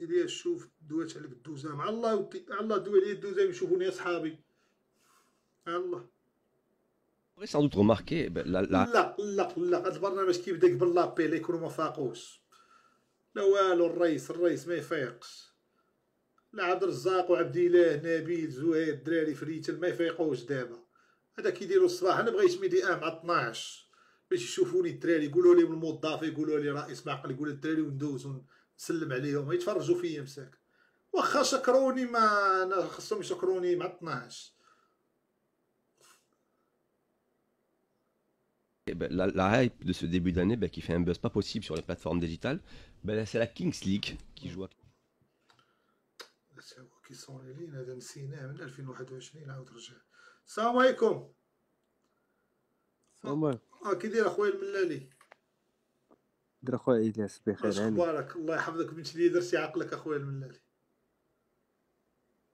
إلياس شوف دوات عليك الدوزة مع الله ودي على الله دوي عليا الدوزة ويشوفوني أصحابي على الله. pourrait sans doute remarquer لا هاد البرنامج كيبدا قبل لابيل يكونوا ما فاقوش. لا والو الرئيس ما يفيقش. لا عبد الرزاق وعبد الاله نبيل زهير الدراري فريتل ما يفيقوش دابا. هذا كيديروا الصباح انا بغيت ميدي مع 12 باش يشوفوني الدراري يقولوا لي من الموظف يقولوا لي رئيس معقل يقول الدراري وندوز ونسلم عليهم يتفرجوا فيا مساك. واخا شكروني ما انا خصهم يشكروني مع 12. la hype de ce début d'année qui fait un buzz pas possible sur les plateformes digitales, c'est la Kings League qui joue هو كيصوني لينا هذا نسيناه من 2021 عاود رجع. السلام عليكم. السلام كي داير اخويا الملالي؟ دير اخويا الياس بخير. اش اخبارك؟ الله يحفظك بنت لي درتي عقلك اخويا الملالي.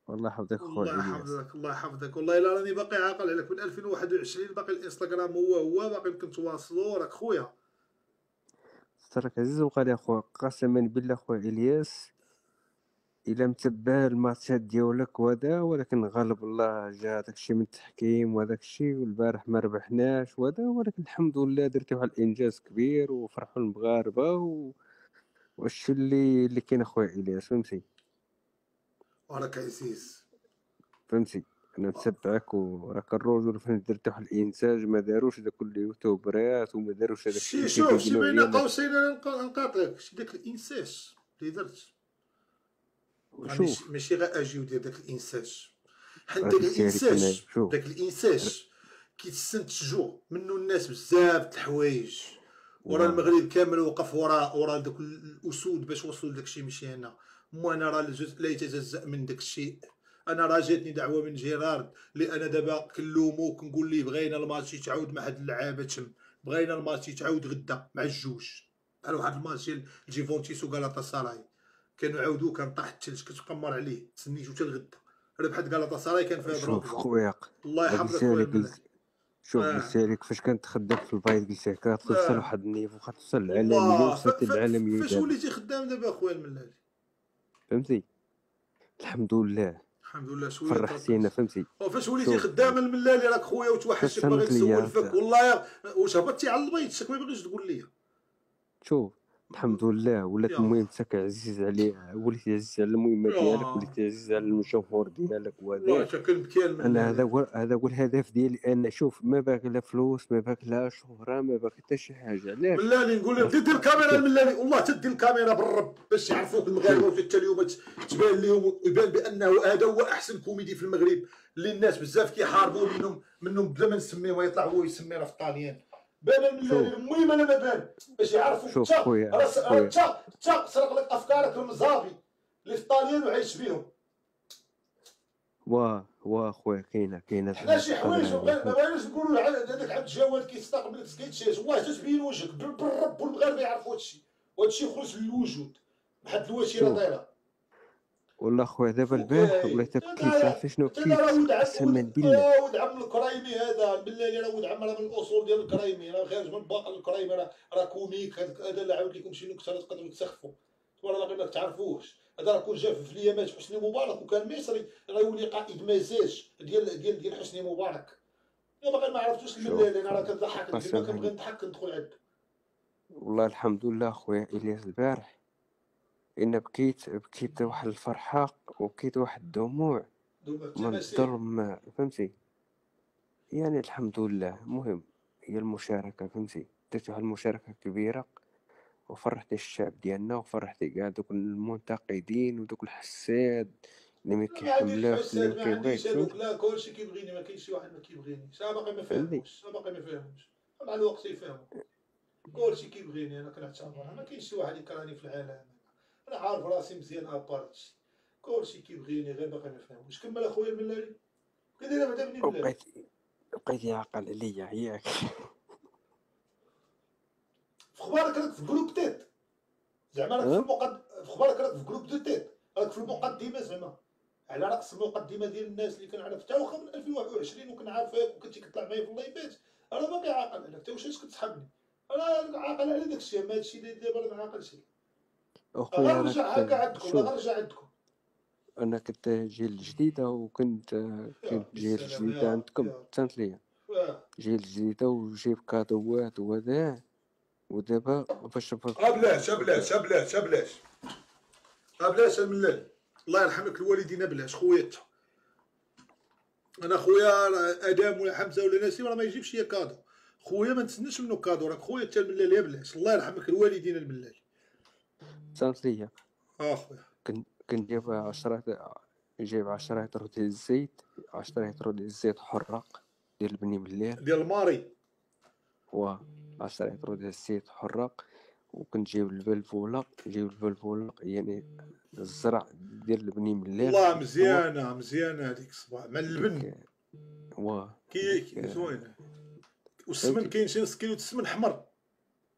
والله يحفظك خويا الله يحفظك الله يحفظك. والله الا راني باقي عاقل عليك من 2021 باقي الانستغرام هو باقي كنتواصلوا راك خويا. سترك عزيز وقال يا خويا قسما بالله خويا الياس الا متبع الماتشات ديالك وهذا، ولكن غالب الله جا داكشي من التحكيم وداكشي، والبارح ما ربحناش وهذا، ولكن الحمد لله درتي واحد الانجاز كبير وفرحوا المغاربه والشي اللي كاين اخويا الياس فهمتي. وراك عزيز فهمتي انا نتبعك وراك الرجل فين درت واحد الانتاج ما داروش هذاك اليوتيوبرات وما داروش هذاك الشيء. شوف شي بين قوسين انا نقاطعك شي داك الانساج اللي درت ماشي غير اجيو ديال داك الانساج. حيت داك الانساج كيتستنتجوا منه الناس بزاف د الحوايج. ورا المغرب كامل وقف ورا دوك الاسود باش وصلوا لداك الشيء ماشي انا. وانا راه الجزء لا يتجزا من داك الشيء. انا راه جاتني دعوه من جيرارد اللي انا دابا كنلومو كنقول ليه بغينا الماتش يتعاود مع هاد اللعابه تم، بغينا الماتش يتعاود غدا مع الجوج بحال واحد الماتش ديال جيفونتيس وغالاتا ساراي كانوا عاودوه كان طاح الثلج كتقمر عليه تسنيتو حتى الغدا ربحت غالاتا ساراي كان فيها ضرب. شوف خويا الله يحفظك خويا. شوف قلت لك فاش كنت خدام في البيض قلت لك كتوصل لواحد النيفو كتوصل للعالميه وصلت للعالميه. فاش وليتي خدام دابا اخويا الملالي فهمتي؟ الحمد لله شويه فرحتينا فهمتي. فاش وليتي خدام الملالي راك خويا وتوحشت باغي نسولفك والله واش هبطتي على البيض شك ما باغيش تقول لي. شوف الحمد لله ولات المهم تاك عزيز عليه، وليتي عزيز على المهمه ديالك، وليتي عزيز على الجمهور ديالك وهذا. انا هذا هو الهدف ديالي. انا شوف ما باغي لا فلوس ما باغي لا شهره ما باغي حتى شي حاجه. علاش ملالي نقول لك دير الكاميرا الملالي والله تدي الكاميرا بالرب باش يعرفوك المغاربه وحتى اليوم تبان لهم ويبان بانه هذا هو احسن كوميدي في المغرب اللي الناس بزاف كيحاربوا منهم بلا ما نسميه ويطلع هو يسمينا في الطاليان. بان الملالي المهم انا ما بان باش يعرفوا تا سرق لك افكارك المزابي اللي في الطاليان وعايش بيهم. واه خويا كاينه حنا شي حوايج ما بغيناش نقولوا هذاك عبد الجواد كيستقبل كيتشاش والله تتبين وجهك بالرب والمغاربه يعرفوا هادشي وهادشي يخرج للوجود بحال الوتيره دايره. والله خويا دابا البارح ولات كيف شنو قسما بالله ولد عم الكرايمي هذا بالله راه ولد عم راه من الاصول ديال الكرايمي راه خارج من باقي الكرايمي راه كوميك هذا اللي عاود لكم شي نكته تقدروا تسخفوا ولا باقي ما تعرفوش. هذا راه كون جا في اليامات حسني مبارك وكان مصري راه يولي قائد مزاج ديال حسني مبارك. باقي ما عرفتوش الملالي انا راه كنضحك ديما كنبغي نضحك ندخل عندك. والله الحمد لله خويا الياس البارح إن بكيت واحد الفرحة وبكيت واحد الدموع من الظلم فهمتي. يعني الحمد لله المهم هي المشاركة فهمتي. درت واحد المشاركة كبيرة وفرحت الشعب ديالنا وفرحت كاع دوك المنتقدين ودوك الحساد اللي ما كيحملوش اللي ما كيبغيش. لا كلشي كيبغيني ما كاينش شي واحد ما كيبغينيش. باقي ما فاهموش مع الوقت يفهموا. كلشي كيبغيني انا كنعتبرها ما كاينش شي واحد يكرهني في العالم. انا عارف راسي مزيان ابارت كلشي كيبغيني غير باقي ما فهموش. كمل اخويا الملالي كدير بعدا بني بلاد بقيتي عاقل عليا ياك. في اخبارك راك في جروب تيت زعما راك في المقدمه في اخبارك راك في جروب دو تيت راك في المقدمه زعما على راس المقدمه ديال الناس اللي كنعرف حتى واخا من 2021 وكنعرفك وكنتي كطلع معايا في اللايفات. انا باقي عاقل عليك حتى واش كتسحبني انا عاقل على داك الشيء. ما هادشي اللي دابا راه ما عاقلش. اخويا غنرجع هكا عندكم، شوف، غنرجع عندكم. انا كنت جيل جديده وكنت يا ربي جيل السلام، جديده يا رب عندكم يا رب. تانت ليا جيل جديده وجيب كادوات وذا. ودابا باش بلاش بلاش بلاش الملال. الله يرحمك الوالدين بلاش خويا انت. انا خويا ادم ولا حمزه ولا نسيم راه ما يجيبش ليا كادو. خويا ما نتسناش منه كادو، راك خويا انت الملال يا بلاش. الله يرحمك الوالدين الملال. تانت ليا خويا كنجيب 10 جايب 10 لتر ديال الزيت، 10 لتر ديال الزيت حراق ديال البني مليل ديال الماري، و 10 لتر ديال الزيت حراق. وكنجيب البلبوله، يعني الزرع ديال البني مليل. والله مزيانه هذيك الصباح مع اللبن. كي زوينه. والسمن كاين شي نص كيلو السمن حمر.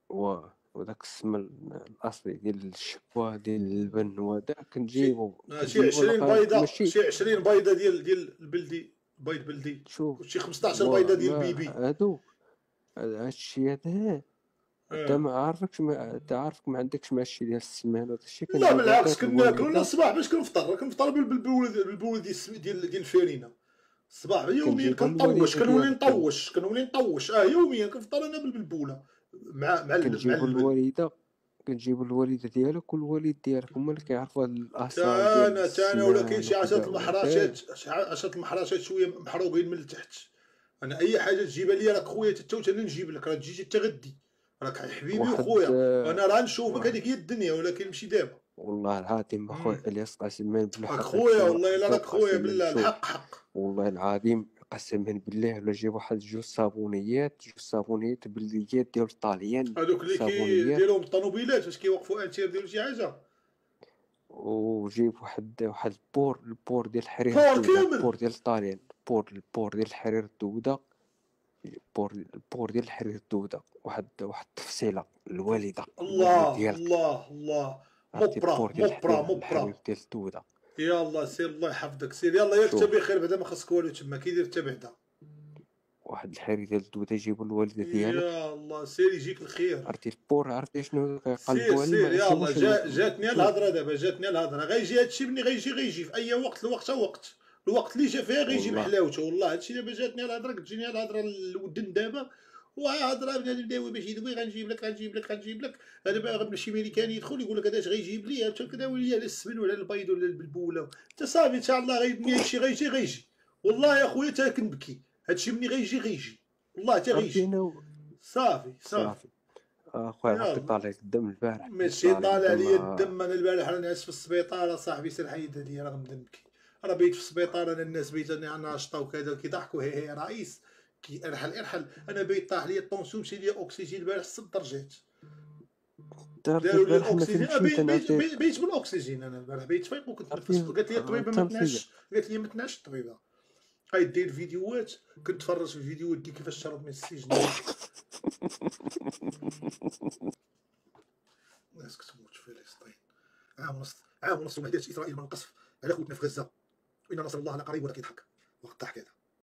وداك السمن الاصلي ديال الشكوى ديال اللبن وهذا كنجيبو شي 20 بيضه، ماشي شي 20 بيضه ديال البلدي، بيض بلدي، وشي 15 بيضه ديال البيبي. هادو هادشي هذا انت ما عارفكش، انت عارفك ما عندكش مع الشي ديال السمان وهذا الشيء. لا بالعكس كناكلو. لا الصباح باش كنفطر بالبول ديال الفرينه. الصباح يوميا كنطوش، كنولي نطوش يوميا كنفطر انا بالبوله مع اللبن. كنجيبو الوالده ديالك والوالد ديالك هما اللي كيعرفوا هاد الاصال ديال تانا ولا كاين شي 10 المحرشات شويه محروقين من التحت. انا اي حاجه تجيبها لي راك خويا حتى انا نجيب لك، راه تجي تغدي، راك حبيبي وخويا. انا راه نشوفك هذيك هي الدنيا، ولكن ماشي دابا. والله العظيم اخويا الياس قسما بالله راك خويا، والله الا راك خويا بالله الحق حق. والله العظيم قسما بالله ولا جيب واحد جوج صابونيات بلديات ديال الطاليان، هذوك اللي كيديرهم الطوموبيلات فاش كيوقفوا انتير ديالو شي حاجه. وجيب واحد البور ديال الحرير، البور ديال الطاليان، البور ديال الحرير الدوده، البور ديال الحرير الدوده. واحد التفصيله الوالده الله مبرا ديال الدوده. يلا سير الله يحفظك، سير يلا ياك انت بخير بعدا ما خصك والو تما كيدير حتى بعدا. واحد الحرير ديال الدوده يجيبو الوالده ديالك. يا الله سير يجيك الخير. عرفتي البور، عرفتي شنو كيقلبوا عليه؟ سير يلا جاتني الهضره دابا، غيجي هادشي مني غيجي في اي وقت. الوقت اللي جا فيها غيجي بحلاوته. والله هادشي دابا جاتني الهضره، كتجيني الهضره الودن دابا، وهضره بنادم داوي باش يدوي غنجيب لك. انا باغي شي ميريكاني يدخل يقول لك هذا اش غيجيب لي، انت كداوي لي على السمن ولا البيض ولا البلبوله. انت صافي ان شاء الله هادشي غيجي. والله يا خويا حتى كنبكي، هادشي مني غيجي والله حتى غيجي. صافي اخويا عرفتي طالع الدم البارح. ماشي طالع لي الدم. انا البارح راني نعس في السبيطار صاحبي، سير حيد هادي راه غنبدا نبكي. راه بيت في السبيطار، انا الناس بيتاني ناشطه وكذا كيضحكوا هي رئيس ارحل. انا بيت طاح لي الطونسيون، مشي لي اكسجين البارح 6 درجات. داروا لي الاكسجين، بيت بالاكسجين. انا البارح بيت فايق وكنت نتنفس. قالت لي الطبيبه ما تنعش الطبيبه. هاي دير فيديوهات، كنت تفرج في الفيديوهات دي كيفاش شرب من السجن. الناس كتموت في فلسطين. عام ونص وما دارش اسرائيل من القصف على خوتنا في غزه، وان نصر الله لقريب ولا كيضحك.